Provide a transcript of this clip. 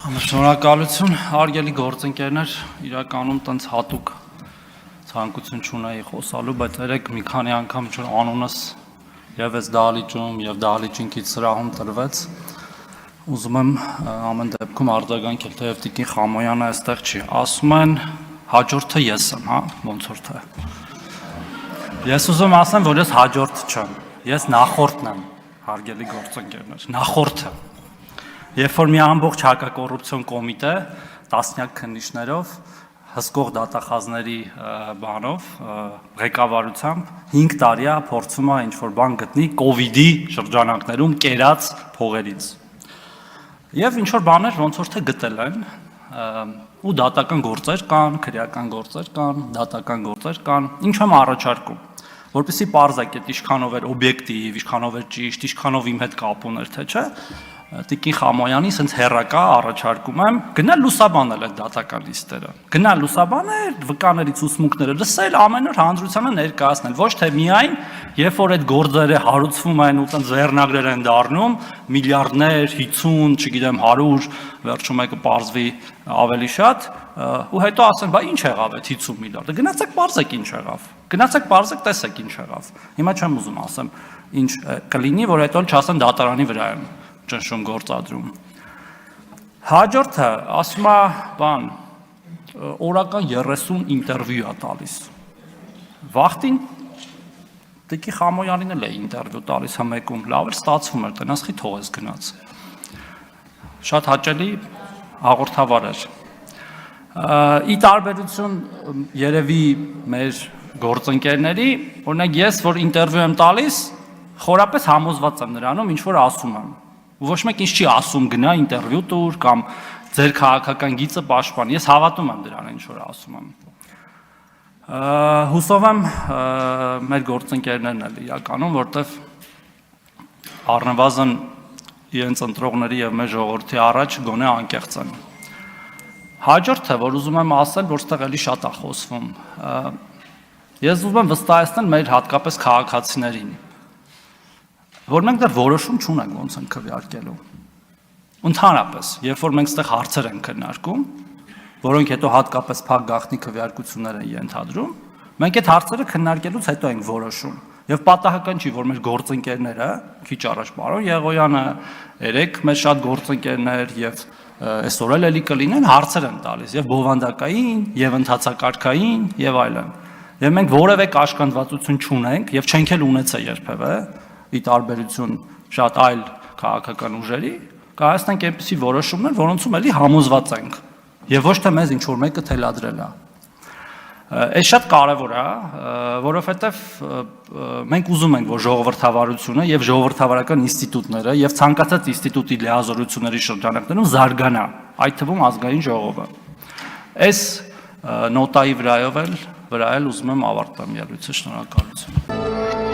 Շնորհակալություն, հարգելի գործընկերներ, իրականում տենց հատուկ ցանկություն չունեի խոսալու, բայց երեք մի քանի անգամ անունս եւ այս դահլիճում եւ դահլիճինքից սրահում տրվեց։ Ուզում եմ ամեն դեպքում արձագանքել, թեև Տիկին Խամոյանը այստեղ չի։ Ասում են հաջորդը ես եմ, հա, ոնց որ թե։ Ես ուզում ասեմ, որ ես հաջորդ չեմ, ես նախորդն եմ, հարգելի գործընկերներ, նախորդը։ Երբ որ մի ամբողջ հակակոռուպցիոն կոմիտե տասնյակ քննիչներով հսկող դատախազների բանով ղեկավարությամբ 5 տարի է փորձում է ինչ-որ բան գտնի կովիդի շրջանակներում կերած փողերից։ Եվ ինչ-որ բաներ ոնց որ թե գտել են ու դատական գործեր կան, քրեական գործեր կան, դատական գործեր կան, ինչ եմ առաջարկում, որպեսզի պարզեք այդ ինչքանով էր օբյեկտիվ, ինչքանով էր ճիշտ, ինչքանով իմ հետ կապ ուներ, թե չէ։ Տիկին Խամոյանի սենց հերակա առաջարկում եմ գնալ լուսաբանել այդ դատական լիստերը, գնալ լուսաբանել, վկաներից ուսմունքները լսել, ամեն օր հանրությանը ներկայացնել, ոչ թե միայն, երբ որ այդ գործերը հարուցվում են ու տենց ձեռնագրեր են դառնում, միլիարդներ, 50, չգիտեմ 100, վերջում եկը պարզվի ավելի շատ, ու հետո ասեն, բա ինչ եղավ այդ 50 միլիարդը, գնացեք պարզեք ինչ եղավ, գնացեք պարզեք տեսեք ինչ եղավ, հիմա չեմ ուզում ասեմ, ինչ կլինի, որ հետո չասեն դատարանի վրա եմ ճնշում գործադրում։ Հաջորդը ասում է բան, օրական 30 ինտերվյու է տալիս։ Վախտին Տիկին Խամոյանին էլ է ինտերվյու տալիս մեկում, լավ էր ստացվում էր, տնաս խի թողես գնաց։ Շատ հաճելի հաղորդավար էր։ Ի տարբերություն երևի մեր գործընկերների, օրինակ ես, որ ինտերվյու եմ տալիս, խորապես համոզված եմ նրանում, ինչ որ ասում եմ։ Ոչ մեկ ինչ չի ասում գնա ինտերվյու տուր կամ ձեր քաղաքական գիծը պաշտպան։ Ես հավատում եմ դրան, ինչ որ ասում եմ։ Հուսով եմ մեր գործընկերներն էլ իրականում, որտեվ առնվազն իրենց ընտրողների եւ մեր ժողովրդի առաջ գոնե անկեղծ են։ Հաջորդը, որ ուզում եմ ասել, որ ստեղ էլի շատ է խոսվում։ Ես ուզում եմ վստահեցնել մեր հատկապես քաղաքացիներին, որ մենք դեռ որոշում չունենք ոնց են քվեարկելու։ Ընդհանրապես, երբ որ մենք այստեղ հարցեր ենք քննարկում, որոնք հետո հատկապես փակ գաղտնի քվեարկություններ են ենթադրում, մենք այդ հարցերը քննարկելուց հետո ենք որոշում։ Եվ պատահական չի, որ մեր գործընկերները, քիչ առաջ պարոն Եղոյանը, երեք մեր շատ գործընկերներ եւ այսօր էլի կլինեն հարցեր են տալիս եւ բովանդակային, եւ ընթացակարգային եւ այլն։ Եվ մենք որևէ կաշկանդվածություն չունենք եւ չենք էլ ունեցել երբևէ ի տարբերություն շատ այլ քաղաքական ուժերի, կայացնենք այնպիսի որոշումներ, որոնցում էլի համոզված ենք, եւ ոչ թե մեզ ինչ-որ մեկը թելադրել է։ Այս շատ կարևոր է, որովհետեւ մենք ուզում ենք, որ ժողովրդավարությունը եւ ժողովրդավարական ինստիտուտները եւ ցանկացած ինստիտուտի լիազորությունների շրջանակներում զարգանա, այդ թվում ազգային ժողովը։ Այս նոտայի վրա էլ ուզում եմ ավարտեմ ելույթը, շնորհակալություն։